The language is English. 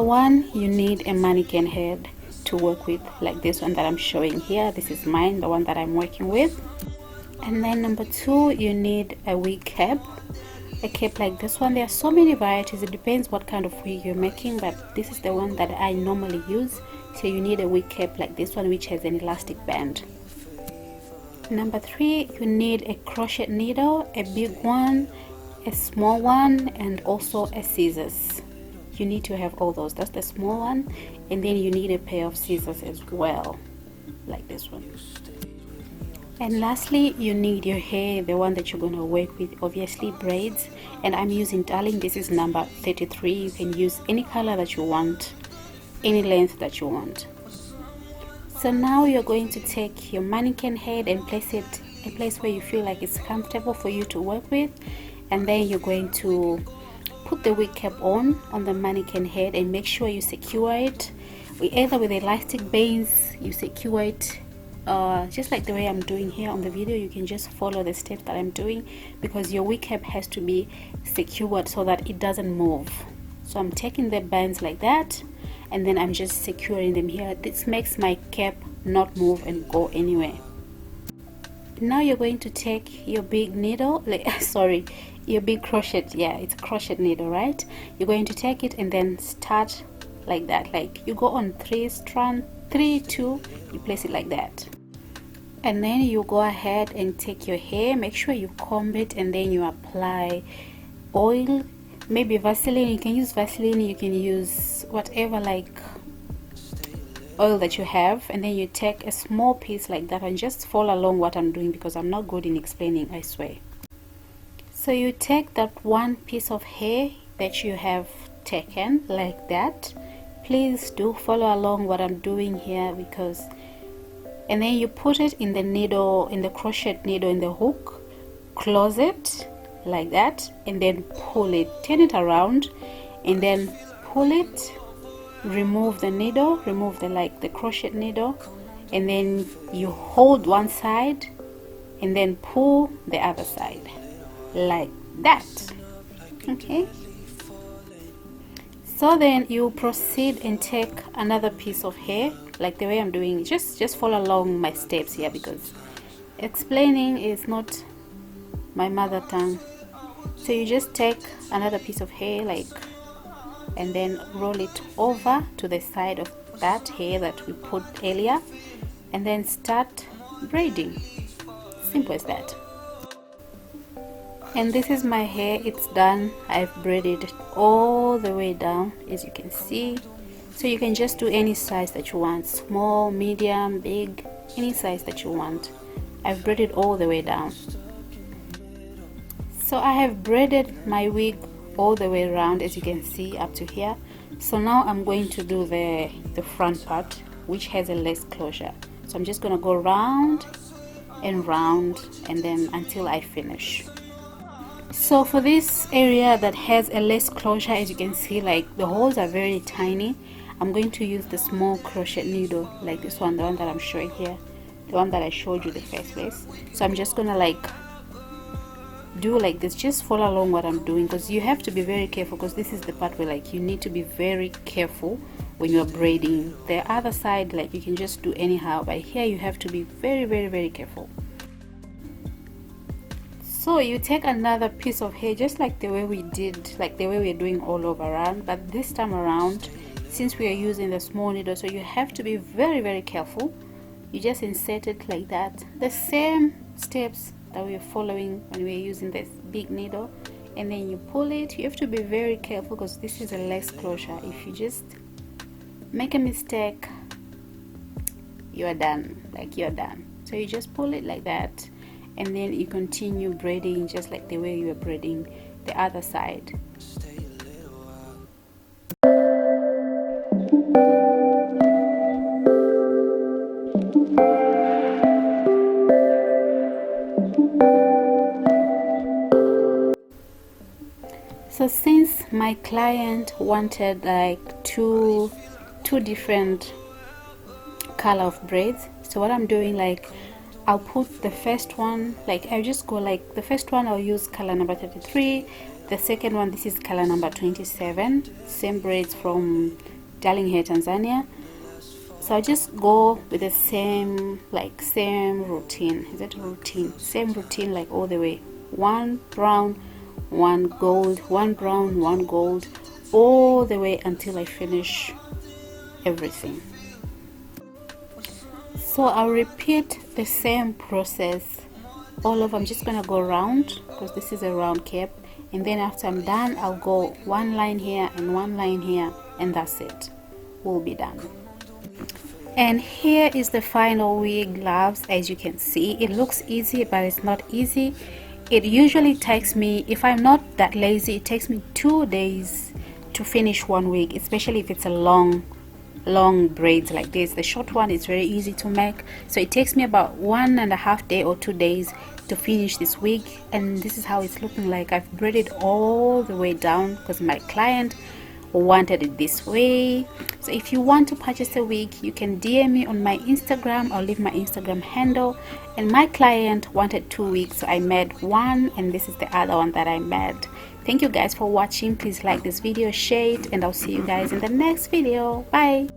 one, you need a mannequin head to work with, like this one that I'm showing here. This is mine, the one that I'm working with. And then number two, you need a wig cap, a cap like this one. There are so many varieties, it depends what kind of wig you're making, but this is the one that I normally use. So you need a wig cap like this one, which has an elastic band. Number three, you need a crochet needle, a big one, a small one, and also a scissors. You need to have all those. That's the small one. And then you need a pair of scissors as well, like this one. And lastly, you need your hair, the one that you're going to work with, obviously braids. And I'm using Darling. This is number 33. You can use any color that you want, any length that you want. So now you're going to take your mannequin head and place it a place where you feel like it's comfortable for you to work with. And then you're going to put the wig cap on the mannequin head and make sure you secure it. Either with elastic bands, you secure it just like the way I'm doing here on the video. You can just follow the steps that I'm doing, because your wig cap has to be secured so that it doesn't move. So I'm taking the bands like that, and then I'm just securing them here. This makes my cap not move and go anywhere. Now you're going to take your big needle, your big crochet, yeah, it's a crochet needle, right? You're going to take it and then start like that, like you go on 3 strands, 3, 2, you place it like that. And then you go ahead and take your hair, make sure you comb it, and then you apply oil, maybe Vaseline. You can use Vaseline, you can use whatever like oil that you have, and then you take a small piece like that and just follow along what I'm doing, because I'm not good in explaining, I swear. So you take that one piece of hair that you have taken like that. Please do follow along what I'm doing here, because and then you put it in the needle, in the crochet needle, in the hook, close it like that, and then pull it, turn it around, and then pull it, remove the needle, remove the crochet needle, and then you hold one side and then pull the other side like that. Okay, so then you proceed and take another piece of hair like the way I'm doing. Just follow along my steps here, because explaining is not my mother tongue. So you just take another piece of hair and then roll it over to the side of that hair that we put earlier, and then start braiding. Simple as that. And this is my hair, it's done. I've braided it all the way down, as you can see. So you can just do any size that you want, small, medium, big, any size that you want. I've braided all the way down. So I have braided my wig all the way around, as you can see, up to here. So now I'm going to do the front part, which has a lace closure. So I'm just going to go round and round, and then until I finish. So for this area that has a lace closure, as you can see, like the holes are very tiny, I'm going to use the small crochet needle like this one, the one that I'm showing here, the one that I showed you the first place. So I'm just gonna do like this. Just follow along what I'm doing, because you have to be very careful, because this is the part where you need to be very careful when you're braiding. The other side, you can just do anyhow, but here you have to be very, very, very careful. So you take another piece of hair, just like the way we did, like the way we're doing all over around, but this time around, since we are using the small needle, so you have to be very, very careful. You just insert it like that, the same steps that we're following when we're using this big needle, and then you pull it. You have to be very careful, because this is a lace closure. If you just make a mistake, you're done, you're done. So you just pull it like that, and then you continue braiding just like the way you were braiding the other side. So since my client wanted two different color of braids, so what I'm doing, I'll put the first one, I'll just go the first one I'll use color number 33, the second one, this is color number 27, same braids from Darling Hair Tanzania. So I just go with the same routine. Is it routine? Same routine, like all the way. One brown, one gold, one brown, one gold, all the way until I finish everything. So I'll repeat the same process all over. I'm just gonna go round because this is a round cap, and then after I'm done, I'll go one line here and one line here, and that's it. We'll be done. And here is the final wig, loves. As you can see, it looks easy, but it's not easy. It usually takes me, if I'm not that lazy, it takes me 2 days to finish one wig, especially if it's a long braids like this. The short one is very easy to make, so it takes me about 1.5 days or 2 days to finish this wig. And this is how it's looking like. I've braided all the way down because my client wanted it this way. So if you want to purchase a wig, you can DM me on my Instagram. I'll leave my Instagram handle. And my client wanted 2 wigs, so I made one, and this is the other one that I made. Thank you guys for watching. Please like this video, share it, and I'll see you guys in the next video. Bye.